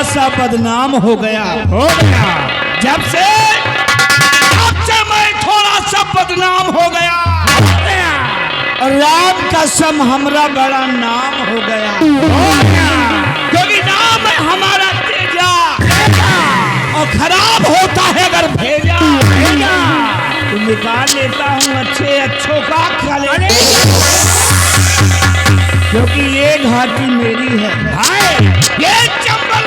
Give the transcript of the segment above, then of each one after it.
सा बदनाम हो गया। जब से मैं थोड़ा सा बदनाम हो गया, राम कसम हमरा बड़ा नाम हो गया, क्योंकि नाम है हमारा तेजा, और खराब होता है अगर भेजा तो निकाल लेता हूँ अच्छों का खाले, क्योंकि ये घाटी मेरी है, ये चंबल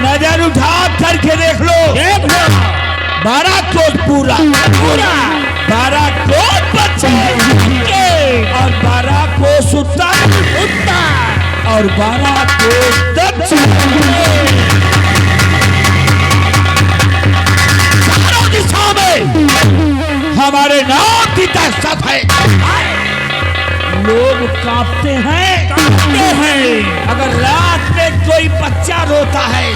नजर उठा करके देख लो, 12 कोस पूरा 12 कोस बच्चे और 12 कोस उत्तर और 12 कोस दक्षिण, चारों दिशा में हमारे नाम की दहशत है। लोग कांपते हैं, अगर रात में कोई बच्चा रोता है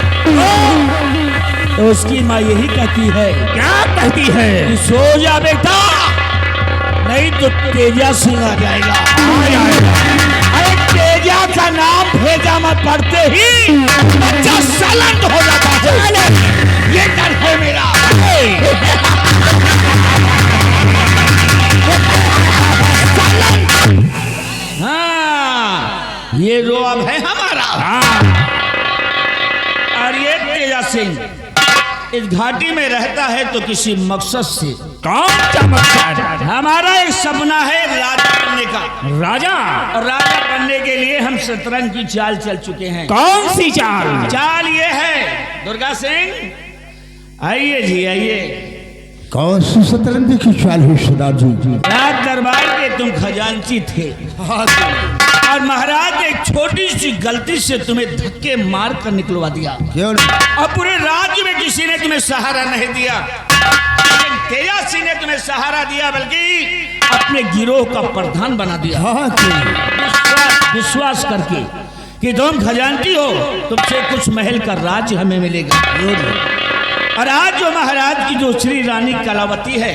तो उसकी माँ यही कहती है, क्या कहती है कि सो जा बेटा, नहीं तो तेजा सिंह आ जाएगा। अरे तेजा का नाम भेजा मत पढ़ते ही बच्चा साइलेंट हो जाता है, ये डर है मेरा। हाँ, ये रोब है हमारा। और ये तेजा सिंह इस घाटी में रहता है तो किसी मकसद से। कौन सा मकसद? हमारा एक सपना है राजा बनने का। राजा? और राजा बनने के लिए हम शतरंज की चाल चल चुके हैं। कौन सी चाल? चाल ये है दुर्गा सिंह, आइए जी आइए। कौन सी शतरंज की चाल है सरदार जी? राज दरबार के तुम खजांची थे और महाराज ने एक छोटी सी गलती से तुम्हें धक्के मार कर निकलवा दिया, क्यों? और पूरे राज्य में किसी ने तुम्हें सहारा नहीं दिया, लेकिन तेजा सिंह ने तुम्हें सहारा दिया, बल्कि अपने गिरोह का प्रधान बना दिया। विश्वास करके कि तुम खजांची हो, तुमसे कुछ महल का राज्य हमें मिलेगा। और आज जो महाराज की जो श्री रानी कलावती है,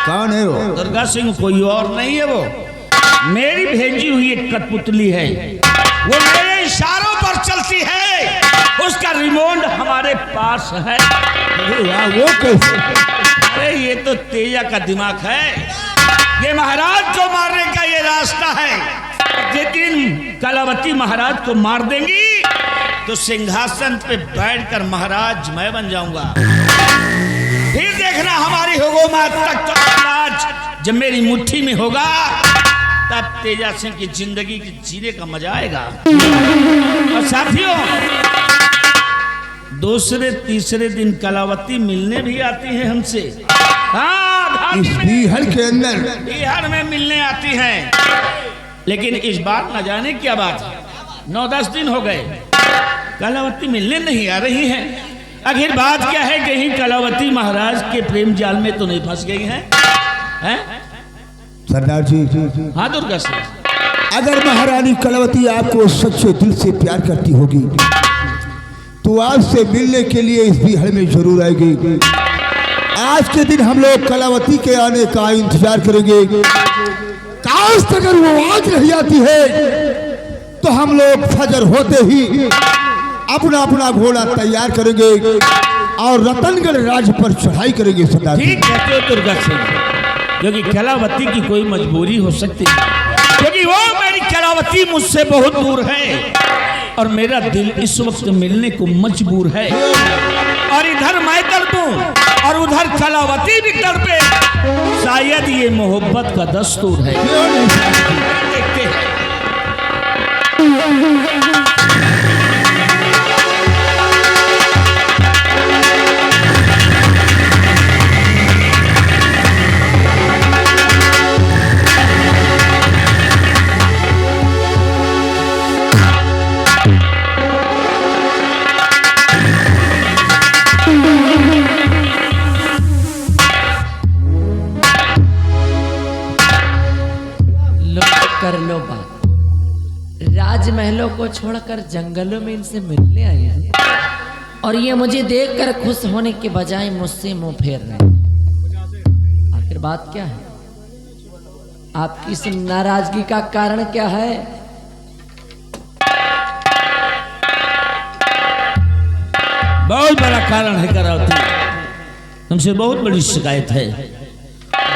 कौन है वो? दुर्गा सिंह कोई और नहीं है, वो मेरी भेजी हुई एक कठपुतली है, वो मेरे इशारों पर चलती है, उसका रिमोट हमारे पास है। वो कैसे? अरे ये तो तेजा का दिमाग है, ये महाराज को मारने का ये रास्ता है। जिस दिन कलावती महाराज को मार देंगी तो सिंहासन पे बैठकर महाराज मैं बन जाऊंगा, फिर देखना हमारी हुकूमत तक तो राज जब मेरी मुट्ठी में होगा, तब तेजा सिंह की जिंदगी की जीने का मजा आएगा। और साथियों, दूसरे तीसरे दिन कलावती मिलने भी आती है हमसे। हाँ, इस बिहार के अंदर बिहार में मिलने आती हैं, लेकिन इस बार न जाने क्या बात है, 9-10 दिन हो गए कलावती मिलने नहीं आ रही हैं। आखिर बात क्या है, कहीं कलावती महाराज के प्रेम जाल में तो नहीं फंस गई हैं? सरदार जी? हाँ दुर्गा सिंह, अगर महारानी कलावती आपको सच्चे दिल से प्यार करती होगी तो आपसे मिलने के लिए इस बिहार में जरूर आएगी। आज के दिन हम लोग कलावती के आने का इंतजार करेंगे। काश अगर वो आज नहीं आती है तो हम लोग फजर होते ही अपना अपना घोड़ा तैयार करेंगे और रतनगढ़ राज्य पर चढ़ाई करेंगे। सरदार ठीक कहते हो दुर्गा सिंह, क्योंकि कलावती की कोई मजबूरी हो सकती है, क्योंकि वो मेरी कलावती मुझसे बहुत दूर है और मेरा दिल इस वक्त मिलने को मजबूर है। और इधर मैं तड़पूं और उधर कलावती भी तड़पे, शायद ये मोहब्बत का दस्तूर है। देखते हैं। कर लो बात, राजमहलों को छोड़कर जंगलों में इनसे मिलने आए हैं और ये मुझे देखकर खुश होने के बजाय मुझसे मुंह फेर रहे हैं। आखिर बात क्या है? आपकी इस नाराजगी का कारण क्या है? बहुत बड़ा कारण है करावती, तुमसे बहुत बड़ी शिकायत है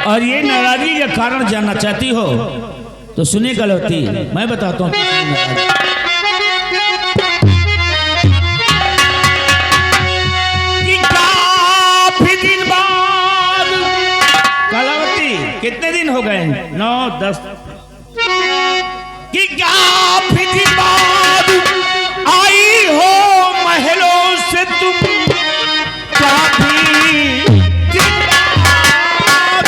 और ये नाराजगी का कारण जानना चाहती हो तो सुनिए कलावती, मैं बताता हूँ। काफी दिन बाद, कलावती कितने दिन हो गए? 9 10। कि काफी दिन बाद आई हो महलों से तुम, काफी दिन बाद।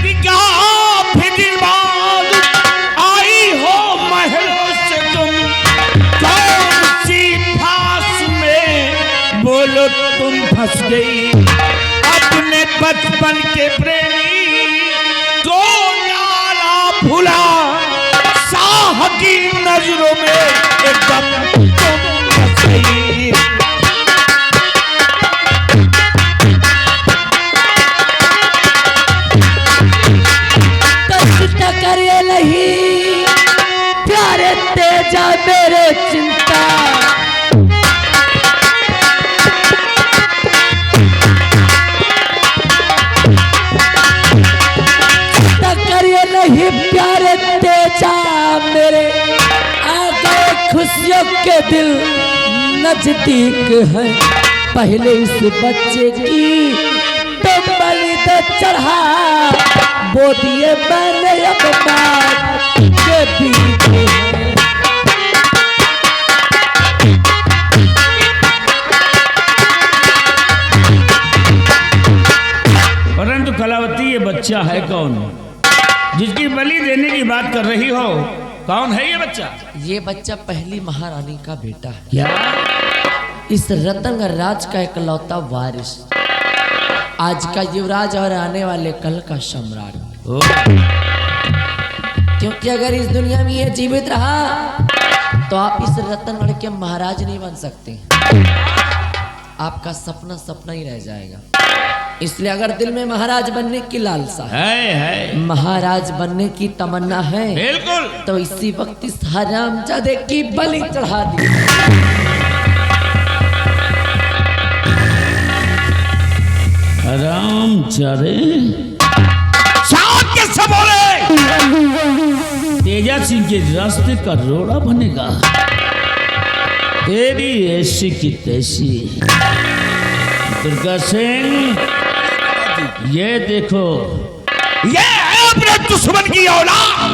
कि काफी दिन बाद आई हो महलों से तुम, कौन सी फांस में बोलो तुम फंस गई, अपने बचपन के प्रेमी को नाला भुला, साह की नजरों में एकदम तुम फंस गई। कष्ट करे नहीं प्यारे तेजा मेरे चिंता, करिए नहीं प्यारे तेजा मेरे, आ गए खुशियों के दिन नजदीक है, पहले इस बच्चे की तो बलि तो चढ़ा, वो दिए मैंने अब बात के बीच है। परंतु कलावती ये बच्चा है कौन जिसकी बलि देने की बात कर रही हो? कौन है ये बच्चा? ये बच्चा पहली महारानी का बेटा है, क्या? इस रतन राज का इकलौता वारिस, आज का युवराज और आने वाले कल का सम्राट। ओ, क्योंकि अगर इस दुनिया में ये जीवित रहा तो आप इस रतनगढ़ के महाराज नहीं बन सकते, आपका सपना सपना ही रह जाएगा। इसलिए अगर दिल में महाराज बनने की लालसा है महाराज बनने की तमन्ना है, बिल्कुल, तो इसी वक्त इस हरामजादे की बलि चढ़ा दी। हरामजादे साथ के सब बोले, तेजा सिंह के रास्ते का रोड़ा बनेगा, तेरी ऐसी की तैसी। दुर्गा सिंह, ये देखो, ये है अपने दुश्मन की औलाद,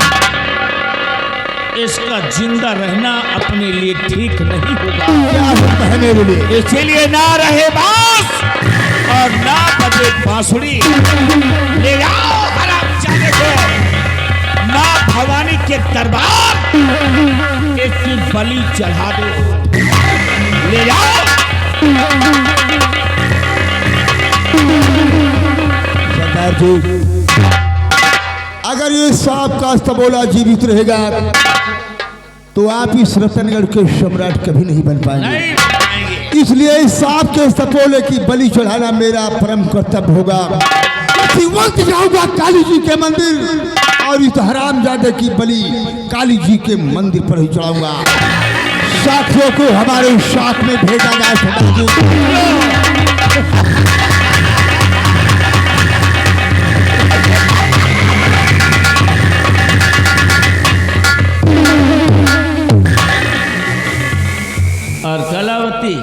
इसका जिंदा रहना अपने लिए ठीक नहीं होगा। कहने बोले इसीलिए ना रहे बांस और ना बजे बांसुरी, ले जाओ हरामजादे को मां भवानी के दरबार, इसकी बलि चढ़ा दो, ले जाओ। सरदार जी, अगर ये सांप का अस्तबोला जीवित रहेगा तो आप इस रतनगढ़ के सम्राट कभी नहीं बन पाएंगे। नहीं बनाएंगे। इसलिए इस सांप के अस्तबोले की बलि चढ़ाना मेरा परम कर्तव्य होगा। इसी वक्त जाऊंगा काली जी के मंदिर और इस हरामजादे की बलि काली जी के मंदिर पर ही चढ़ाऊंगा। साथियों को हमारे साथ में भेजा जाए। सरदार जी, और कलावती,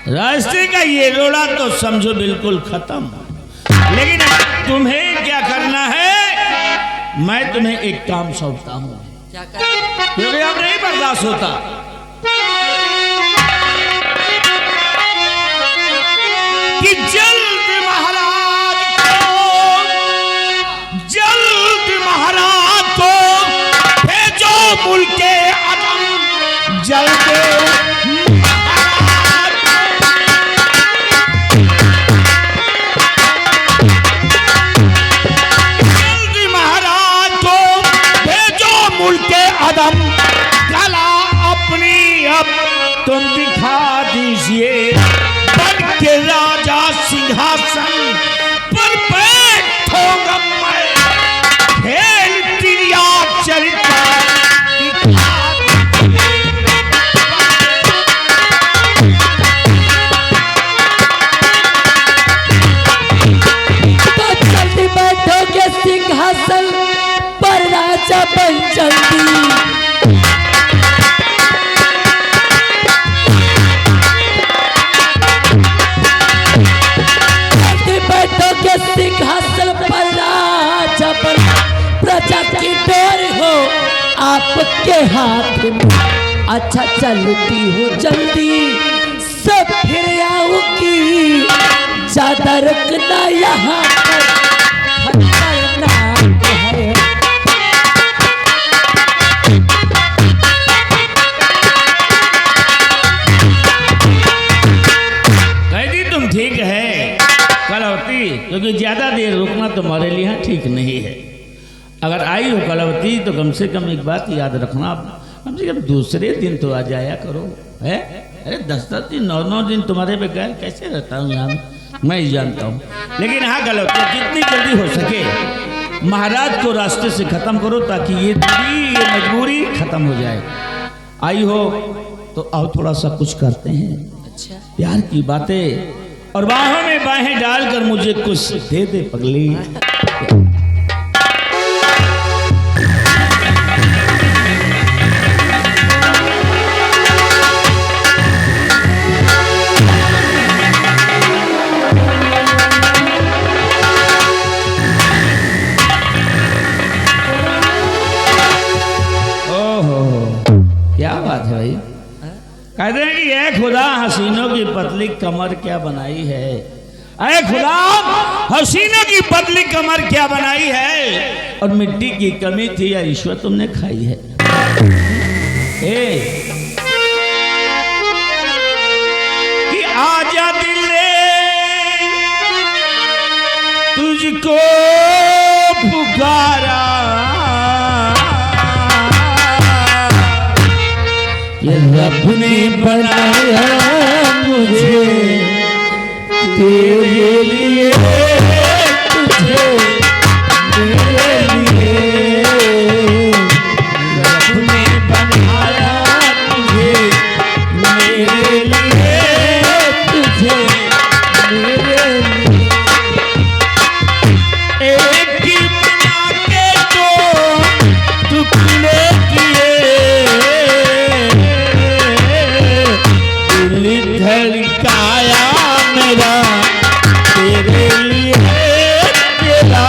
रास्ते का ये रोड़ा तो समझो बिल्कुल खत्म, लेकिन तुम्हें क्या करना है, मैं तुम्हें एक काम सौंपता हूँ, क्या कर? क्योंकि अब नहीं बर्दाश्त होता। कि जल्द महाराज को भेजो मुल्के अदम, जल्द महाराज को भेजो मुल्के अदम, गला अपनी अब तुम दिखा दीजिए, बन के राजा सिंहासन पर बैठूंगा मैं, खेल तिरिया चरिता बैठोगे सिंहासन पर राजा बन जल्दी। बैठोगे सिंहासन पर राजा बन, प्रजा की डोर हो आपके हाथ में। अच्छा चलती हूँ जल्दी, सब फिर आऊंगी, ज्यादा रुकना यहाँ पर खतरनाक है। कैदी तुम ठीक है कलावती, क्योंकि ज्यादा देर रुकना तुम्हारे लिए ठीक नहीं है। अगर आई हो कलावती तो कम से कम एक बात याद रखना, कम से कम दूसरे दिन तो आ जाया करो है। अरे 10-10 दिन 9-9 दिन तुम्हारे बगैर कैसे रहता हूँ यहाँ, मैं ही जानता हूँ। लेकिन हाँ कलावती, जितनी जल्दी हो सके महाराज को रास्ते से खत्म करो, ताकि ये दूरी ये मजबूरी खत्म हो जाए। आई हो तो आओ थोड़ा सा कुछ करते हैं, अच्छा प्यार की बातें, और बाहों में बाहें डालकर मुझे कुछ दे दे पगली। क्या बात है भाई, कहते हैं कि ऐ खुदा हसीनों की पतली कमर क्या बनाई है, ऐ खुदा हसीनों की पतली कमर क्या बनाई है, और मिट्टी की कमी थी या ईश्वर तुमने खाई है। कि आजा दिले तुझको पुकारा, ये रब ने बनाया मुझे तेरे लिए, तुझे मेरे लिए, रब ने बनाया मुझे मेरे लिए, तुझे मेरे लिए। एक ही बना के दो टुकड़े किए, धड़काया मेरा तेरे लिए, तेरा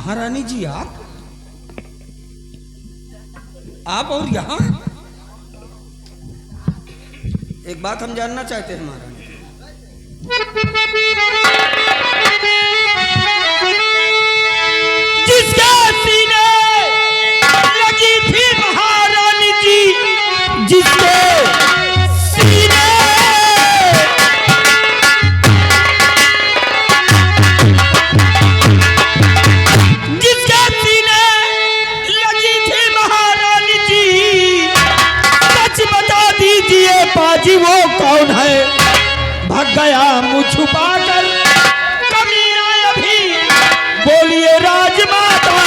महारानी जी आप और यहाँ? एक बात हम जानना चाहते हैं महारानी। जिसके सीने लगी थी महारानी जी, जिसके सीने लगी थी महारानी जी, सच बता दीजिए बाजी वो कौन है? भाग गया मुँह छुपाकर कमीना अभी, बोलिए राजमाता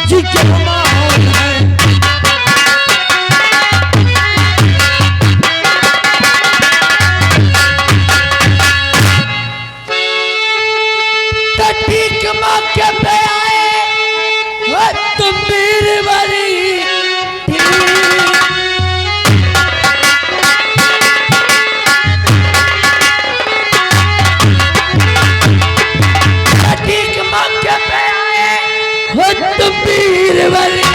जी क्यों मौन है? ठीक मौके पे आए हो तुम बीरबली, ठीक मौके पे आए हो तुम बीरबली,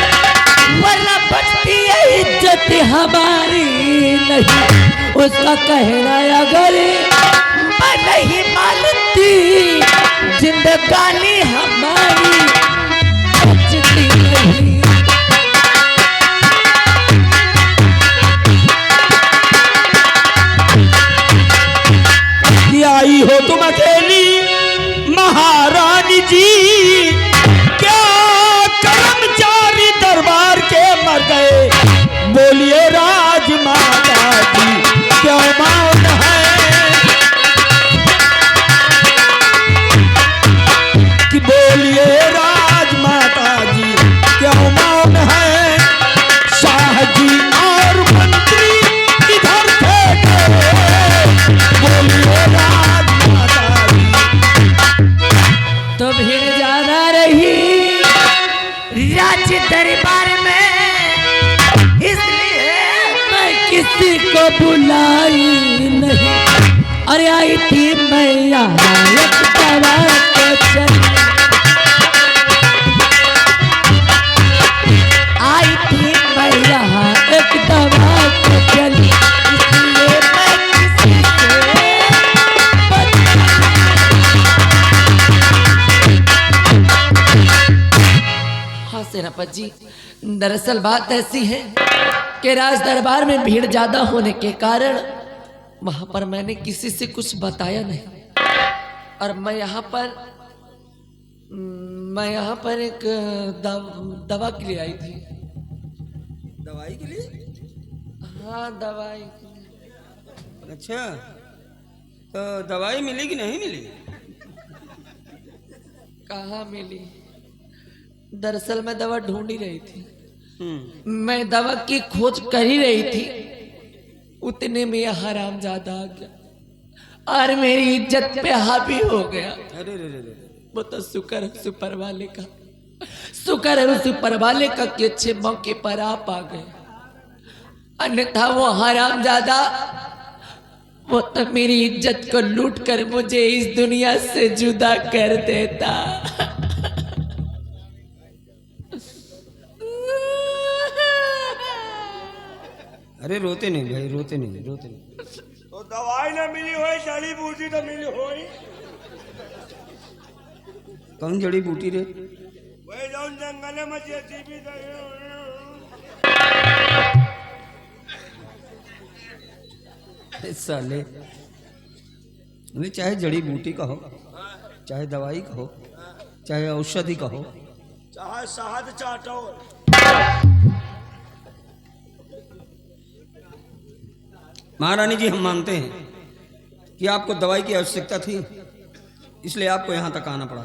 वरना बचती है इज्जत हमारी नहीं। उसका कहना अगर मैं नहीं मानती, जिंदगानी हमारी बचती नहीं। आई हो तुम अकेली महारानी जी, क्या कर्मचारी दरबार के मर गए? बोलिए राजमाता जी क्यों मौन है? कि बोलिए राजमाता जी क्यों मौन है? शाह जी और मंत्री इधर थे, बोलिए राजमाता जी। तो भीड़ ज्यादा रही राज दरबार में, इसलिए मैं किसी को बुलाई नहीं। अरे आई थी मैया एक दवा को चली, आई थी मैया एक दवा को चली, इसलिए मैं किसी से हाँ सेनापति जी, दरअसल बात ऐसी है कि राज दरबार में भीड़ ज्यादा होने के कारण वहां पर मैंने किसी से कुछ बताया नहीं, और मैं यहाँ पर एक दवा के लिए आई थी। दवाई के लिए? हाँ दवाई के लिए। अच्छा, तो दवाई मिली कि नहीं मिली? कहाँ मिली? दरअसल मैं दवा ढूंढ ही रही थी, मैं दवा की खोज कर ही रही थी, उतने में यह हरामजादा आ गया और मेरी इज्जत पे हावी हो गया। अरे रे रे रे, वो तो शुक्र है उस ऊपर वाले का, शुक्र है उस ऊपर वाले का कि अच्छे मौके पर आप आ गए, अन्यथा वो हरामजादा वो तो मेरी इज्जत को लूट कर मुझे इस दुनिया से जुदा कर देता। अरे रोते नहीं भाई, रोते नहीं, रोते नहीं। तो दवाई ना मिली हो, जड़ी बूटी तो मिली हो। कौन जड़ी बूटी रे? वही जाऊं जंगल में जेसीबी साले, चाहे जड़ी बूटी कहो, चाहे दवाई कहो, चाहे औषधि कहो, चाहे शहद चाटो। महारानी जी, हम मानते हैं कि आपको दवाई की आवश्यकता थी, इसलिए आपको यहाँ तक आना पड़ा,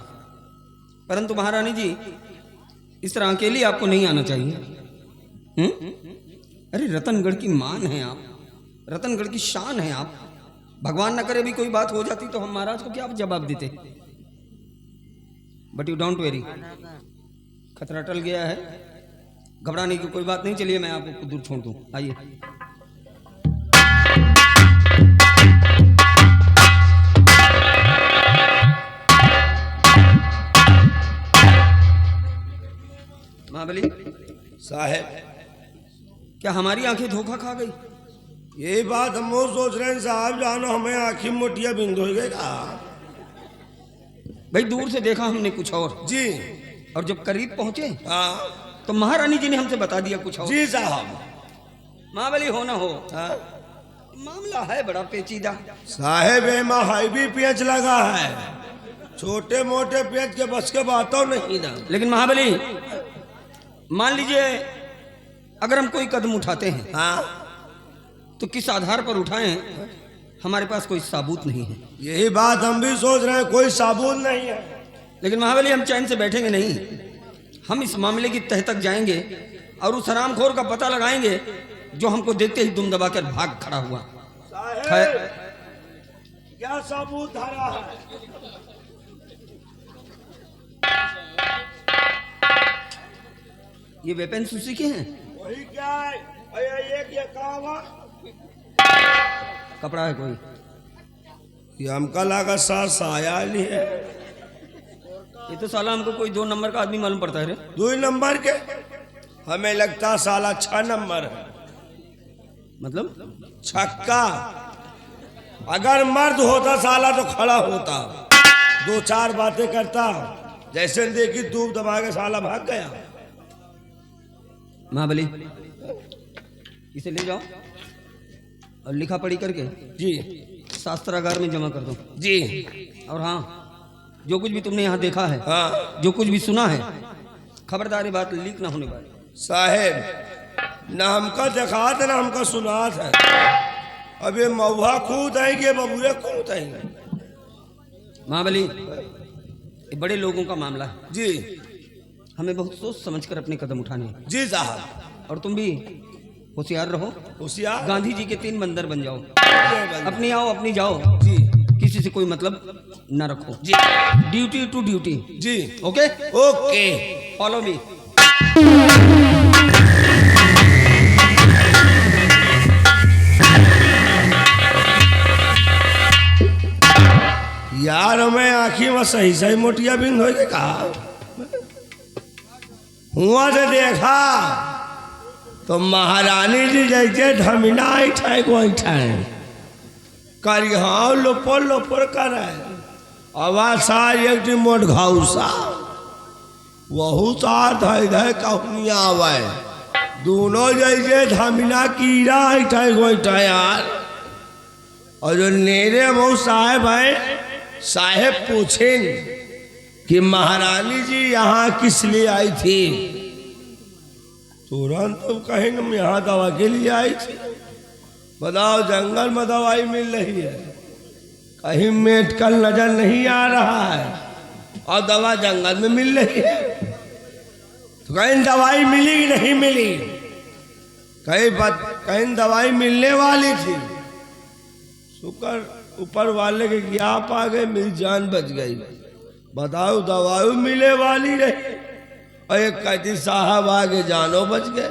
परंतु महारानी जी इस तरह अकेली आपको नहीं आना चाहिए। अरे रतनगढ़ की मान है आप, रतनगढ़ की शान है आप। भगवान न करे भी कोई बात हो जाती तो हम महाराज को क्या जवाब देते? बट यू डोंट वेरी, खतरा टल गया है, घबराने की कोई बात नहीं। चलिए मैं आपको दूर छोड़ दूं, आइए। महाबली साहेब, क्या हमारी आंखें धोखा खा गई? यही बात हम वो सोच रहे हैं साहब, जानो हमें आँखी मोटिया बिंदु हो गई का। भाई दूर से देखा हमने कुछ और, जी और जब करीब पहुंचे हाँ तो महारानी जी ने हमसे बता दिया कुछ और। जी साहब। महाबली हो ना हो, हाँ? मामला है बड़ा पेचीदा। साहेब एमा हाईवी पेच लगा है, छोटे मोटे पेच के बस के बातों नहीं ना। लेकिन महाबली मान लीजिए अगर हम कोई कदम उठाते हैं हाँ, तो किस आधार पर उठाएं? हमारे पास कोई सबूत नहीं है। यही बात हम भी सोच रहे हैं, कोई सबूत नहीं है। लेकिन महाबली हम चैन से बैठेंगे नहीं, हम इस मामले की तह तक जाएंगे और उस हरामखोर का पता लगाएंगे जो हमको देखते ही दुम दबाकर भाग खड़ा हुआ। साहेब क्या सबूत धरा है? ये वेपन्स उसी के हैं। वही क्या है? भैया एक ये कहा कपड़ा है कोई? ये हमका लगा साया नहीं है। ये तो साला हमको कोई 2 नंबर का आदमी मालूम पड़ता है रे। 2 नंबर के हमें लगता साला 6 नंबर है, मतलब छक्का। अगर मर्द होता साला तो खड़ा होता, 2-4 बातें करता, जैसे देखी धूप दबा के साला भाग गया। महाबली इसे ले जाओ और लिखा पढ़ी करके जी शास्त्रागार में जमा कर दो। जी और हाँ, जो कुछ भी तुमने यहाँ देखा है, हाँ जो कुछ भी सुना है, खबरदार ये बात लीक ना होने वाली। साहेब ना हमका देखा था ना हमका सुना था। अब ये मऊहा कूद आएंगे, बबूरे कूद आएंगे। महाबली ये बड़े लोगों का मामला है, जी हमें बहुत सोच समझकर अपने कदम उठाने हैं। जी साहब। और तुम भी होशियार रहो, होशियार गांधी जी के 3 बंदर बन जाओ। अपनी अपनी आओ अपनी जाओ, जी किसी से कोई मतलब न रखो। जी ड्यूटी टू ड्यूटी। जी ओके ओके। Follow me. यार हमें आँखी में सही सही मोटिया बिंद हो कहा हुआ से देखा तो महारानी जी जैसे धमिना ऐठाए को ऐठाए करिहा लोपर लोपर करे आवाज सा एक मोट घाउसा वहू साथ है कहनिया आवे दोनों जैसे धमिना कीड़ा ऐठाए को ऐठाए यार। और जो नेरे वो साहेब है, साहेब पूछें कि महारानी जी यहाँ किस लिए आई थी? तुरंत तो कहेंगे हम यहाँ दवा के लिए आई थी। बताओ जंगल में दवाई मिल रही है, कहीं मेडिकल नजर नहीं आ रहा है और दवा जंगल में मिल रही है, तो कहीं दवाई मिली कि नहीं मिली? कहीं दवाई मिलने वाली थी, शुक्र ऊपर वाले के ज्ञाप आ गए, मेरी जान बच गई। बताओ दवाई मिले वाली रही और एक कहती साहब आगे जानो बच गए।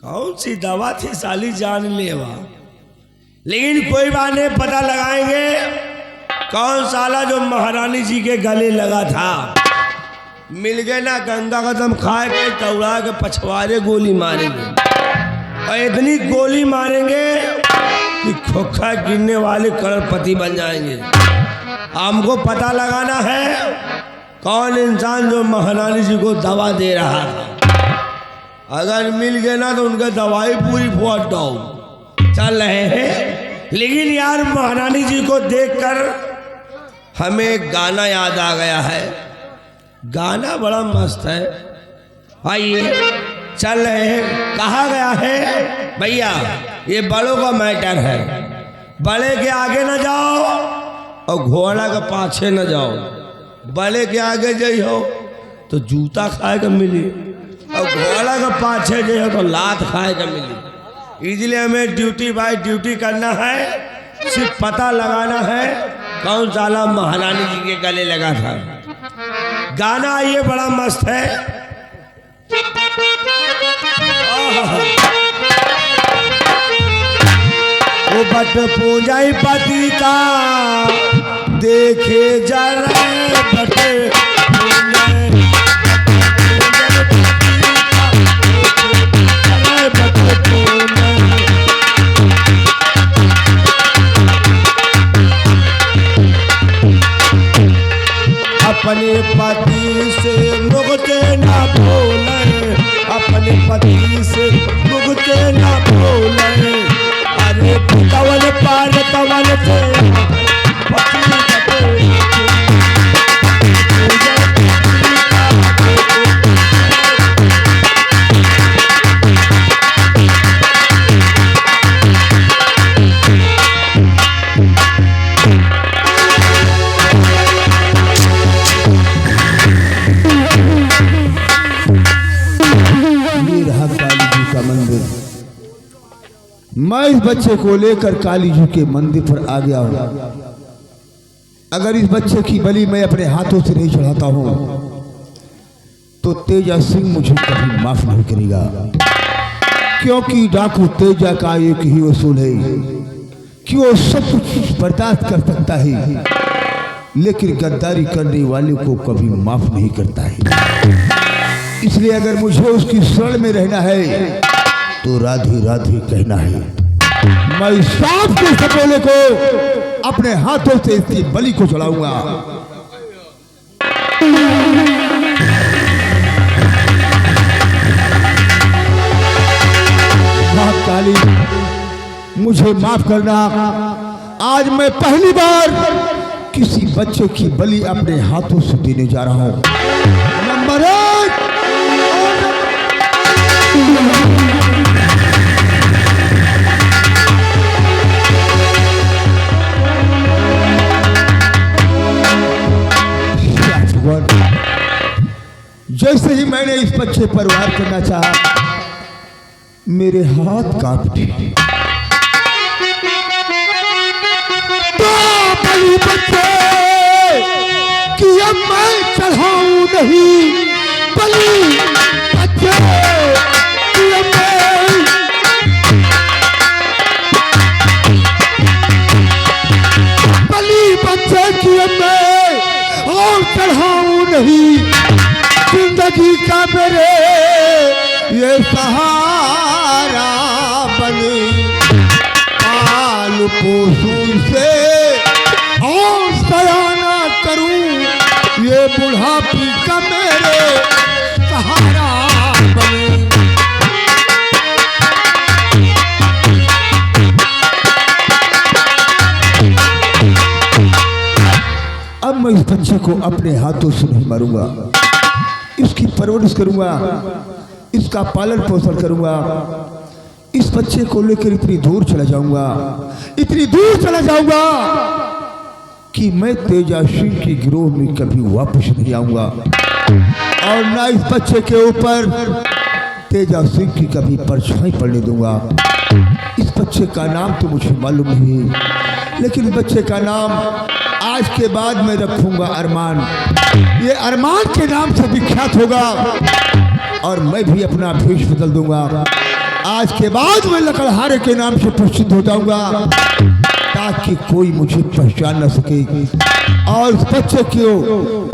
कौन सी दवा थी साली जान लेवा? लेकिन कोई बात नहीं, पता लगाएंगे कौन साला जो महारानी जी के गले लगा था। मिल गए ना, गंगा कदम खाए के दौड़ा के पछवारे गोली मारेंगे और इतनी गोली मारेंगे कि खोखा गिरने वाले करोड़पति बन जाएंगे। हमको पता लगाना है कौन इंसान जो महारानी जी को दवा दे रहा था। अगर मिल गए ना तो उनका दवाई पूरी फोड़ दो। चल रहे हैं, लेकिन यार महारानी जी को देखकर हमें एक गाना याद आ गया है। गाना बड़ा मस्त है, आइए चल रहे हैं। कहा गया है भैया ये बड़ों का मैटर है, बड़े के आगे न जाओ और घोड़ा के पाछे न जाओ। बड़े के आगे जाइयो तो जूता खाए का मिली और घोड़ा के पाछे जाइयो तो लात खाए का मिली। इसलिए हमें ड्यूटी बाय ड्यूटी करना है, सिर्फ पता लगाना है कौन साला महारानी जी के गले लगा था। गाना ये बड़ा मस्त है। वो बट पूजाई पति का देखे जा रहे बट पूजाई मैं इस बच्चे को लेकर काली जी के मंदिर पर आ गया हूं। अगर इस बच्चे की बलि मैं अपने हाथों से नहीं चढ़ाता हूं तो तेजा सिंह मुझे कभी माफ नहीं करेगा, क्योंकि डाकू तेजा का एक ही उसूल है कि वो सब कुछ बर्दाश्त कर सकता है, लेकिन गद्दारी करने वाले को कभी माफ नहीं करता है। इसलिए अगर मुझे उसकी शरण में रहना है तो राधे राधे कहना है। मैं सांप के सपोले को अपने हाथों से इसकी बलि को चढ़ाऊंगा। काली मुझे माफ करना, आज मैं पहली बार किसी बच्चे की बलि अपने हाथों से देने जा रहा हूं। नंबर 1 जैसे ही मैंने इस बच्चे पर वार करना चाहा, मेरे हाथ कांप उठे। तो बलि बच्चे कि अब मैं चढ़ाऊं नहीं, बलि बच्चे कि अब मैं बलि बच्चे कि अब मैं और चढ़ाऊं नहीं। जिंदगी का मेरे ये सहारा बने, पाल पोसूं से और सयाना करूं, ये बुढ़ापी का मेरे सहारा बने। अब मैं इस बच्चे को अपने हाथों से नहीं मारूंगा, इसकी परवरिश करूंगा, इसका पालन पोषण करूंगा। इस बच्चे को लेकर इतनी दूर चला जाऊंगा, इतनी दूर चला जाऊंगा कि मैं तेजा सिंह की गिरोह में कभी वापस नहीं आऊंगा, और ना इस बच्चे के ऊपर तेजा सिंह की कभी परछाई पड़ने दूंगा। इस बच्चे का नाम तो मुझे मालूम नहीं है, लेकिन इस बच्चे का नाम आज के बाद मैं रखूंगा अरमान। ये अरमान के नाम से विख्यात होगा, और मैं भी अपना भेष बदल दूंगा। आज के बाद मैं लकड़हारे के नाम से प्रसिद्ध हो जाऊंगा, ताकि कोई मुझे पहचान न सके, और उस बच्चे की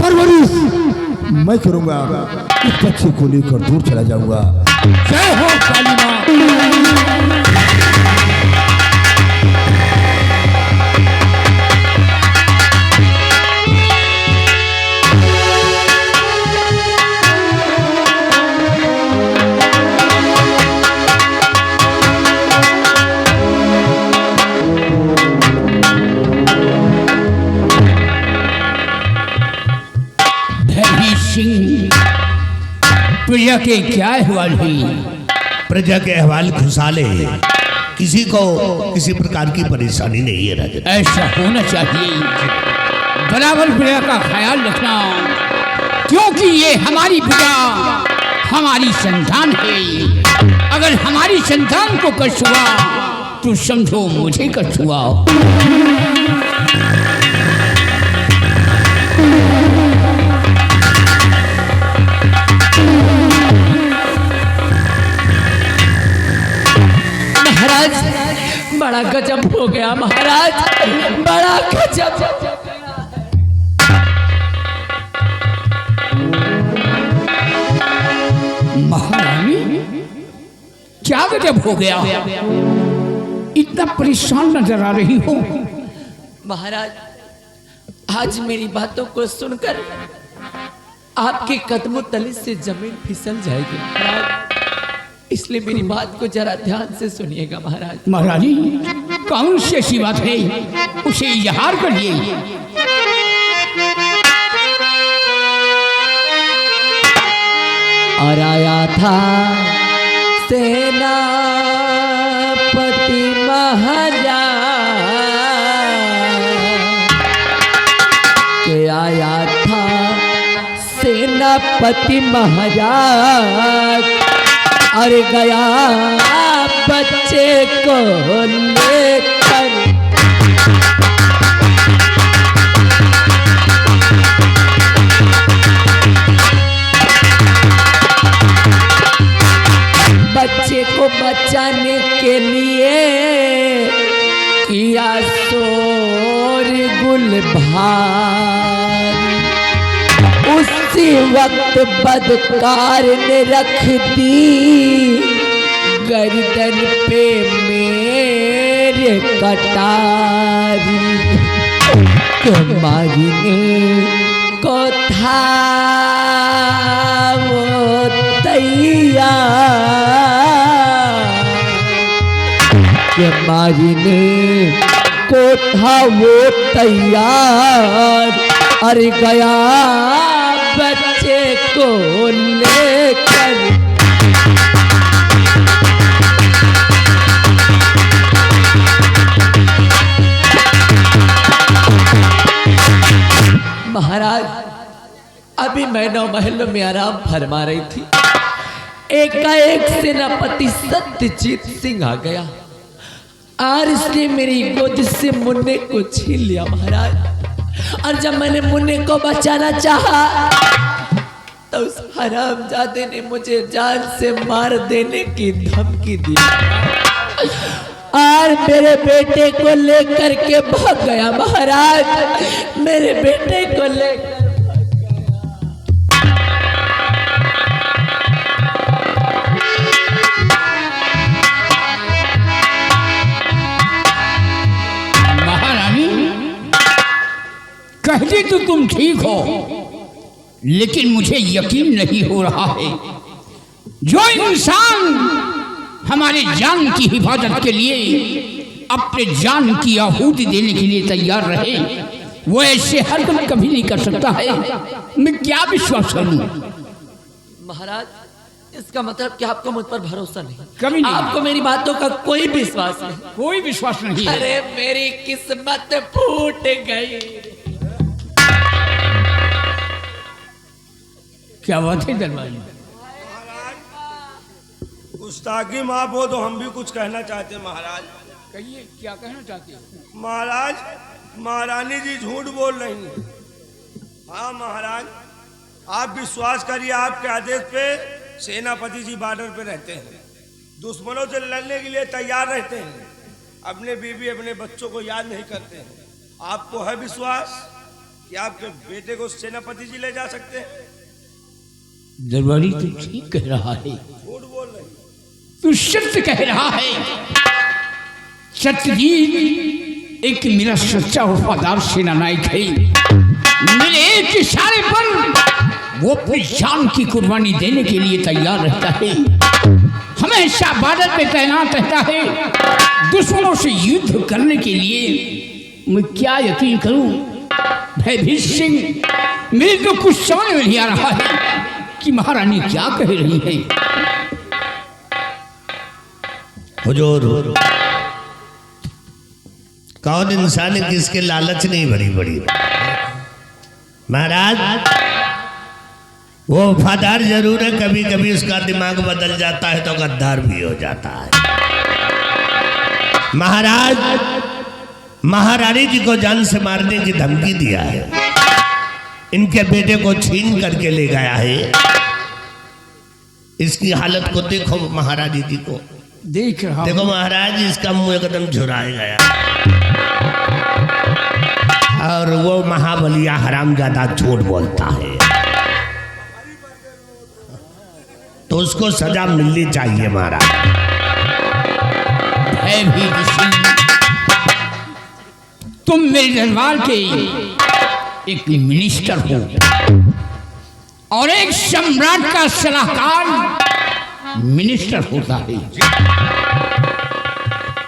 परवरिश मैं करूंगा। इस बच्चे को लेकर दूर चला जाऊंगा। जय हो काली मां। प्रजा के क्या अहवाल हुई? प्रजा के अहवाल खुशहाल है, किसी को किसी प्रकार की परेशानी नहीं है राजन। ऐसा होना चाहिए, बराबर प्रजा का ख्याल रखना, क्योंकि ये हमारी प्रजा हमारी संतान है। अगर हमारी संतान को कष्ट हुआ तो समझो मुझे कष्ट हुआ। बड़ा गजब हो गया महाराज, बड़ा गजब। महारानी क्या गजब हो गया? इतना परेशान नजर आ रही हो। महाराज, आज मेरी बातों को सुनकर आपके कदमों तले से जमीन फिसल जाएगी महाराज, इसलिए मेरी बात को जरा ध्यान से सुनिएगा महाराज। महारानी कौन सी ऐसी बात है, उसे इजहार करिए। और आया था सेनापति महाराज के, आया था सेनापति महाराज अरे गया बच्चे को लेकर। बच्चे को बचाने के लिए किया शोर गुलभार। उसी वक्त बदकार ने रख दी गर्दन पे मेरे कटारी। तो मांगने को था वो तैयार, के मारने को था वो तैयार। अरे गया बच्चे को लेकर। महाराज अभी मैं 9 महलों में आराम फरमा रही थी, एकाएक सेनापति सत्यजीत सिंह आ गया और इसने मेरी गोद से मुन्ने को छीन लिया महाराज। और जब मैंने मुन्ने को बचाना चाहा तो उस हरामजादे ने मुझे जान से मार देने की धमकी दी और मेरे बेटे को लेकर के भाग गया महाराज। मेरे बेटे को लेकर कहती तो तुम ठीक हो, लेकिन मुझे यकीन नहीं हो रहा है। जो इंसान हमारे जान की हिफाजत के लिए अपने जान की आहुति देने के लिए तैयार रहे, वो ऐसे हरकत कभी नहीं कर सकता है। मैं क्या विश्वास करूं? महाराज इसका मतलब कि आपको मुझ पर भरोसा नहीं? कभी नहीं। आपको मेरी बातों का कोई विश्वास नहीं? कोई विश्वास नहीं है। अरे मेरी किस्मत फूट गई। क्या बात है दरबारी? गुस्ताखी माफ हो तो हम भी कुछ कहना चाहते हैं महाराज। कहिए, क्या कहना चाहते हो? महाराज महारानी जी झूठ बोल रही हैं। हाँ महाराज आप विश्वास करिए, आपके आदेश पे सेनापति जी बॉर्डर पे रहते हैं, दुश्मनों से लड़ने के लिए तैयार रहते हैं, अपने बीवी अपने बच्चों को याद नहीं करते हैं। आपको है विश्वास कि आपके बेटे को सेनापति जी ले जा सकते हैं? दरबारी तू ठीक कह रहा है, झूठ बोल रहे हैं। तू सत्य कह रहा है। सत्यजीत एक मेरा सच्चा वफादार सेना नायक है। मेरे एक इशारे पर वो अपनी जान की कुर्बानी देने के लिए तैयार रहता है। हमेशा बॉर्डर पे तैनात रहता है दुश्मनों से युद्ध करने के लिए। मैं क्या यकीन करूं? भयभीत सिंह, मेरे तो कुछ समझ में नहीं आ रहा है कि महारानी क्या कह रही है। हुजूर, कौन इंसान किसके लालच नहीं भरी बड़ी। महाराज वो वफादार जरूर है, कभी कभी उसका दिमाग बदल जाता है तो गद्दार भी हो जाता है। महाराज महारानी जी को जान से मारने की धमकी दिया है, इनके बेटे को छीन करके ले गया है। इसकी हालत को देखो महारानी जी को, देख रहा देखो महाराज, इसका मुंह एकदम झुराया गया और वो महाबलिया हरामजादा झूठ बोलता है, तो उसको सजा मिलनी चाहिए महाराज। भयभीत सिंह, तुम मेरे दरबार के एक मिनिस्टर हो और एक सम्राट का सलाहकार मिनिस्टर होता है।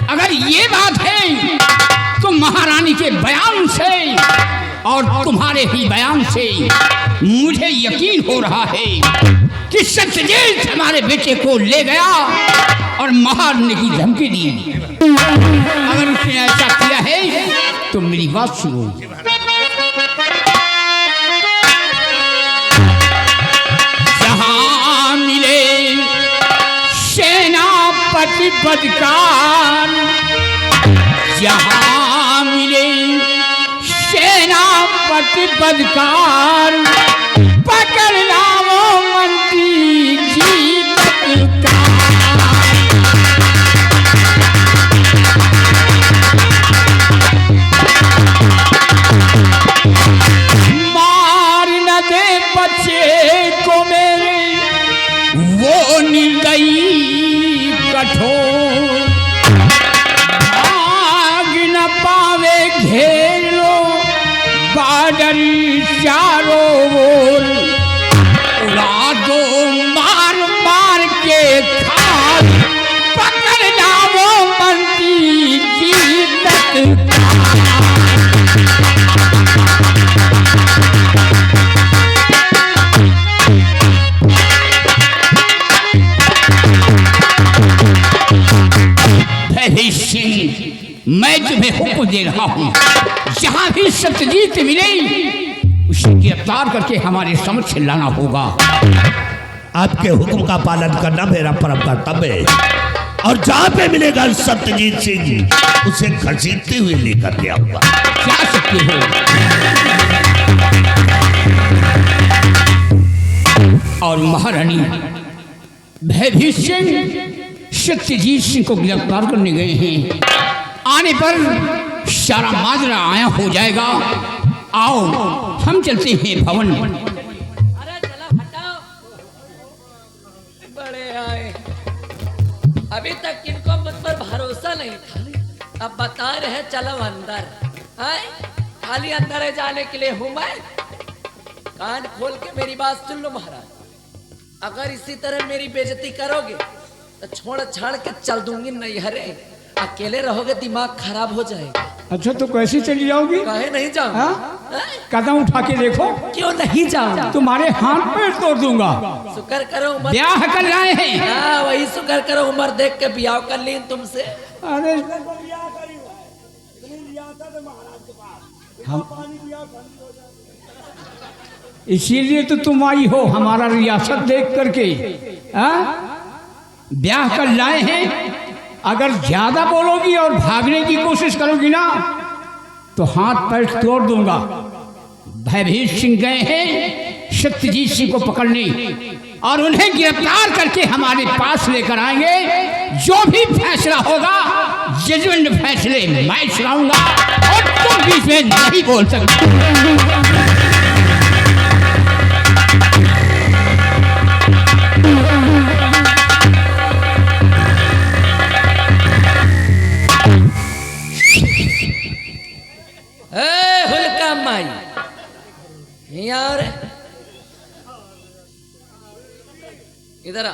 अगर ये बात है तो महारानी के बयान से और तुम्हारे ही बयान से मुझे यकीन हो रहा है कि सत्यजीत हमारे बेटे को ले गया और मारने की धमकी दी। अगर उसने ऐसा किया है तो मेरी बात सुनो। जहां मिले बदकार, जहां मिले सेनापति बदकार, पकड़ना वो मंत्री जी बदकार। मार न दे बच्चे को मेरे वो निर्दयी कठोर, भाग न पावे घेर लो बादल चारों ओर, उड़ा दो मार मार के खाल, पकड़ना वो मंत्री जी तत्काल। मैं तुम्हें हुक्म दे रहा हूं, जहां भी सत्यजीत मिले उसे गिरफ्तार करके हमारे समक्ष लाना होगा। आपके हुक्म का पालन करना मेरा परम कर्तव्य है, और जहां पे मिलेगा सत्यजीत सिंह उसे घसीटते हुए लेकर के आऊंगा। क्या सकते हो? और महारानी भयभीत सिंह सत्यजीत सिंह को गिरफ्तार करने गए हैं। आने पर सारा माजरा आया हो जाएगा। आओ हम चलते हैं भवन। अरे चला हटाओ, बड़े आए। अभी तक किनको मुझ पर भरोसा नहीं था, अब बता रहे चलो अंदर। आए खाली अंदर जाने के लिए हूं मैं। कान खोल के मेरी बात सुन लो महाराज, अगर इसी तरह मेरी बेइज्जती करोगे तो छोड़ छाड़ के चल दूंगी नैहरे। अकेले रहोगे दिमाग खराब हो जाएगा। अच्छा तो कैसे चली जाओगी? काहे नहीं जाऊं? कदम उठा के देखो। क्यों नहीं जाऊं? तुम्हारे हाथ पैर तोड़ दूंगा। शुक्र करो उम्र ब्याह कर रहे हैं। हाँ वही शुक्र करो उम्र देख के ब्याह कर ली तुमसे। अरे हम इसीलिए तो तुम आई हो हमारा रियासत देख करके। ब्याह कर लाए हैं, अगर ज्यादा बोलोगी और भागने की कोशिश करोगी ना तो हाथ पैर तोड़ दूंगा। भयभीत सिंह गए हैं सत्यजीत सिंह को पकड़ने और उन्हें गिरफ्तार करके हमारे पास लेकर आएंगे। जो भी फैसला होगा जजमेंट फैसले मैं सुनाऊंगा और तुम बीच में नहीं बोल सकते। हुलका माई और इधर आ।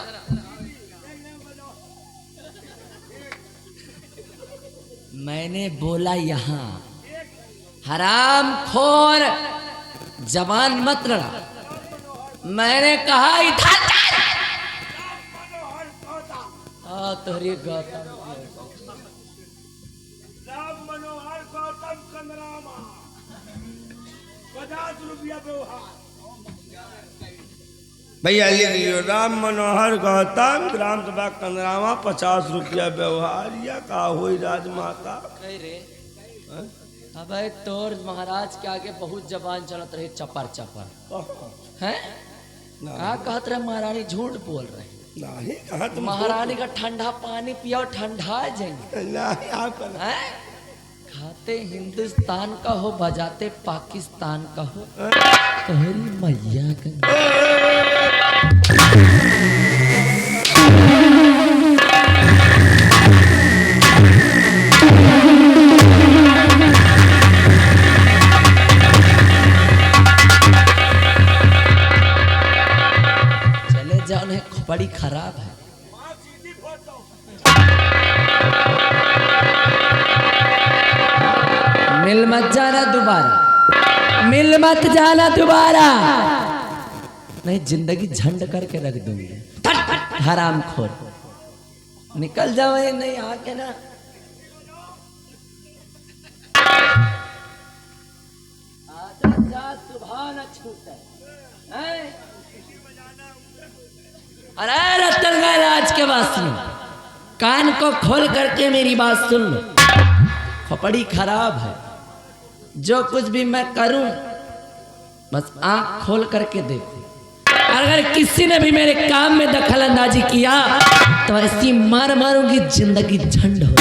मैंने बोला यहाँ हराम खोर जबान मत लड़ा। मैंने कहा इधर तोहरी गौतम भैया ले लियो राम मनोहर गौतम ग्राम सभा कंदरामा 50 रुपया व्यवहार या का होई राजमाता। रे अबे तोर महाराज के आगे बहुत जबान चलत रहे चपर चपर हैं। का कहत रहे महारानी झूठ बोल रहे नहीं कहा तुम महारानी का ठंडा पानी पियो ठंडा जाएंगे। नहीं आप हैं? खाते हिंदुस्तान का हो बजाते पाकिस्तान का हो तोहरी मैया का। चले जाओ नहीं खोपड़ी खराब है। मिल मत जाना दोबारा, मिल मत जाना दोबारा, नहीं जिंदगी झंड करके रख दूंगी। हराम खोर निकल जाओ ये नहीं आके ना। सुबह न छूटे। अरे रतनगढ़ राज के वासियों कान को खोल करके मेरी बात सुन लो। खोपड़ी खराब है, जो कुछ भी मैं करूं बस आंख खोल करके देखो। अगर किसी ने भी मेरे काम में दखल अंदाजी किया तो ऐसी मार मारूंगी जिंदगी झंड हो।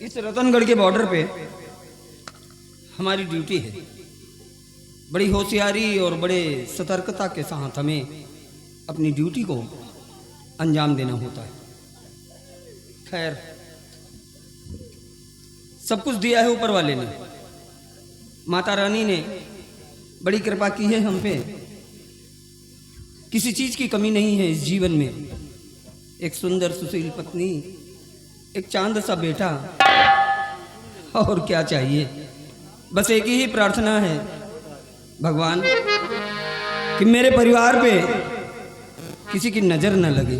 इस रतनगढ़ के बॉर्डर पे हमारी ड्यूटी है। बड़ी होशियारी और बड़े सतर्कता के साथ हमें अपनी ड्यूटी को अंजाम देना होता है। खैर, सब कुछ दिया है ऊपर वाले ने। माता रानी ने बड़ी कृपा की है हम पे। किसी चीज की कमी नहीं है इस जीवन में। एक सुंदर सुशील पत्नी, एक चांद सा बेटा, और क्या चाहिए। बस एक ही प्रार्थना है भगवान कि मेरे परिवार पे किसी की नजर न लगे।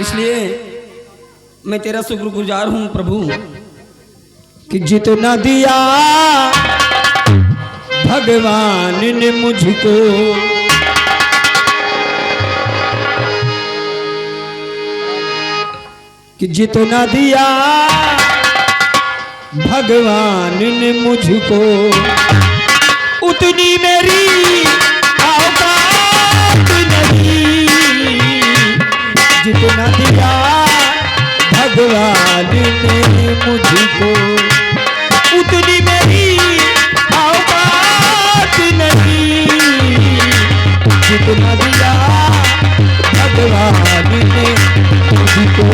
इसलिए मैं तेरा शुक्रगुजार हूं प्रभु कि जितना दिया भगवान ने मुझको, कि जितना दिया भगवान ने मुझको उतनी मेरी औकात नहीं। जितना दिया भगवान ने मुझको उतनी मेरी औकात नहीं। जितना दिया भगवान ने मुझको।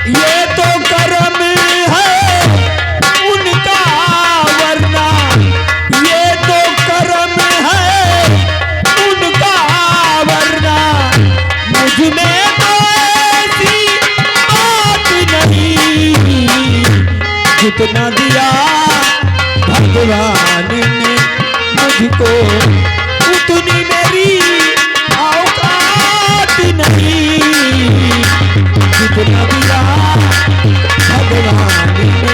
ये तो कर्म है उनका, वरना ये तो कर्म है उनका, वरना मुझ में तो ऐसी बात नहीं। जितना दिया भगवान ने मुझको उतनी मेरी औकात नहीं। जितना दिया भगवान ने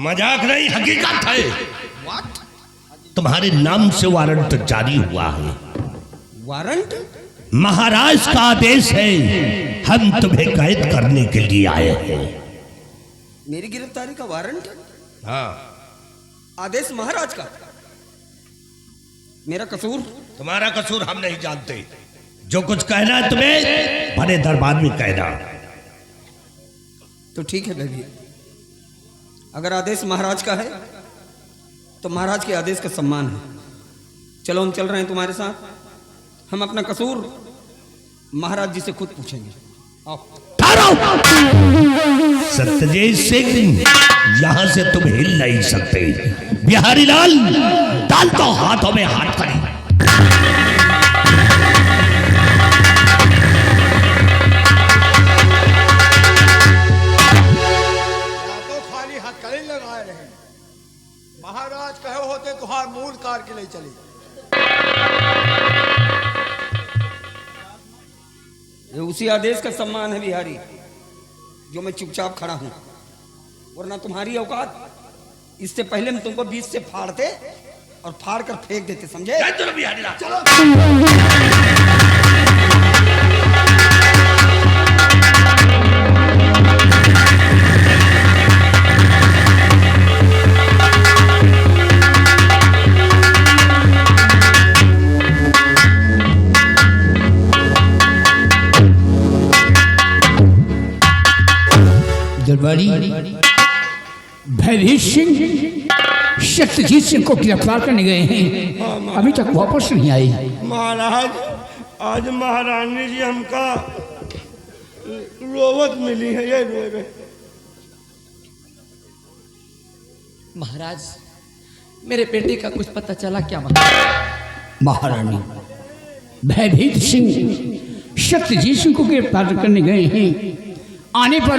मजाक नहीं, हकीकत है। तुम्हारे नाम से वारंट जारी हुआ है। वारंट? महाराज का आदेश है, हम तुम्हें कैद करने के लिए आए हैं। मेरी गिरफ्तारी का वारंट? हाँ। आदेश महाराज का? मेरा कसूर? तुम्हारा कसूर हम नहीं जानते। जो कुछ कहना है तुम्हें बड़े दरबार में कहना। तो ठीक है बेबी, अगर आदेश महाराज का है तो महाराज के आदेश का सम्मान है। चलो हम चल रहे हैं तुम्हारे साथ। हम अपना कसूर महाराज जी से खुद पूछेंगे। आओ। सत्यजीत सिंह, यहां से तुम हिल नहीं सकते। बिहारी लाल, डाल तो हाथों में हाथ करें। महाराज कहे होते तुहार मूल कार के लिए चले। ये उसी आदेश का सम्मान है बिहारी, जो मैं चुपचाप खड़ा हूं। वरना तुम्हारी औकात, इससे पहले हम तुमको बीच से फाड़ते और फाड़ कर फेंक देते, समझे? चलो बिहारी लाल, चलो। दरबारी भैभीर सिंह सत्यजीत सिंह को गिरफ्तार करने गए हैं, अभी तक वापस नहीं आए। महाराज आज महारानी जी हमका रोवत मिली है, ये रो रहे। महाराज मेरे बेटे का कुछ पता चला क्या? महारानी भयभीत सिंह सत्यजीत सिंह को गिरफ्तार करने गए हैं, आने पर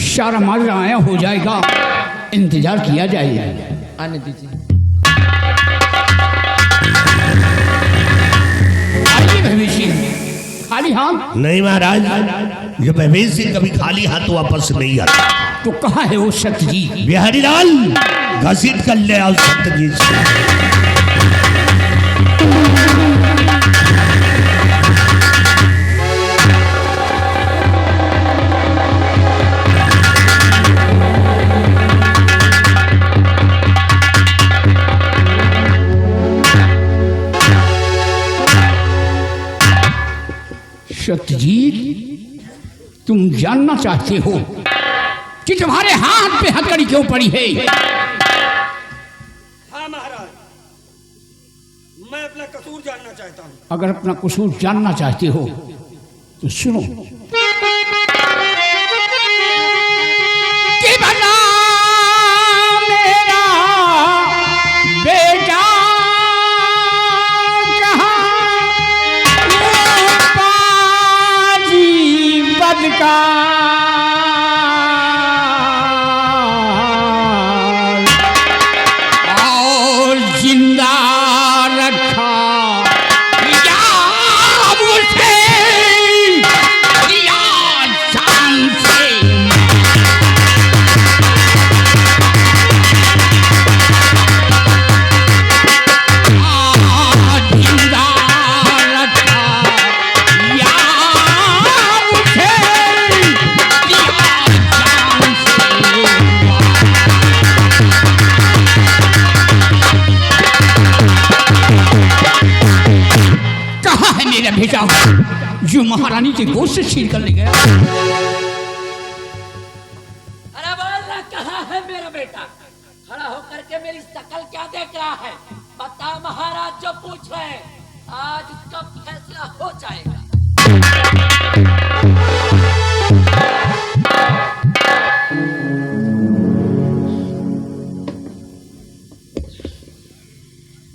सारा मामला आया हो जाएगा, इंतजार किया जाएगा। आने दीजिए। आइए भयभीत सिंह, खाली हाथ? नहीं महाराज, ये भयभीत सिंह कभी खाली हाथ वापस नहीं आता। तो कहाँ है वो सत्यजीत? बिहारी लाल घसीट कर ले आओ सत्यजीत सिंह। सत्यजीत, तुम जानना चाहते हो कि तुम्हारे हाथ पे हथकड़ी क्यों पड़ी है? हाँ महाराज, मैं अपना कसूर जानना चाहता हूँ। अगर अपना कसूर जानना चाहते हो तो सुनो कि बना मेरा बेटा का और जिंदा रखा या मुझे या जान से। जिंदा रखा या मुझे कहाँ है मेरा बेटा जो महारानी के गोद से छीन कर ले गया? अरे बोल रहा, कहाँ है मेरा बेटा? खड़ा होकर के मेरी शकल क्या देख रहा है? बता महाराज, जो पूछ रहे हैं आज उसका फैसला हो जाएगा।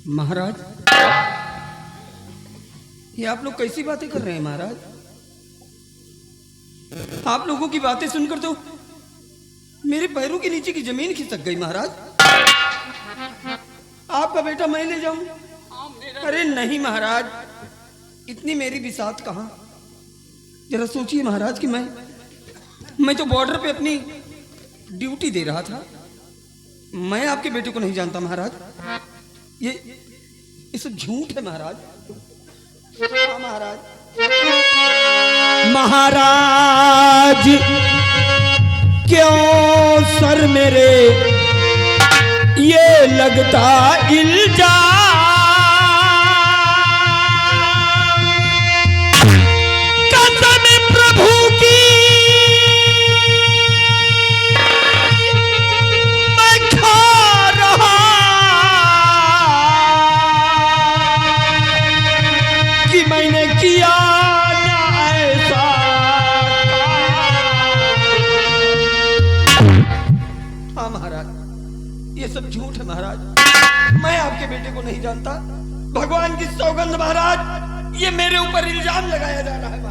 महाराज, ये आप लोग कैसी बातें कर रहे हैं महाराज? आप लोगों की बातें सुनकर तो मेरे पैरों के नीचे की जमीन खिसक गई महाराज। आपका बेटा मैं ले जाऊं? अरे नहीं महाराज, इतनी मेरी बिसात कहां। जरा सोचिए महाराज कि मैं तो बॉर्डर पे अपनी ड्यूटी दे रहा था। मैं आपके बेटे को नहीं जानता महाराज। ये सब झूठ है महाराज। हाँ महाराज। महाराज क्यों सर मेरे ये लगता इल्जाम, कसम प्रभु की मैं खा रहा कि मैंने किया ना ऐसा। हाँ महाराज, ये सब झूठ है महाराज। मैं आपके बेटे को नहीं जानता। भगवान की सौगंध महाराज, ये मेरे ऊपर इल्जाम लगाया जा रहा है।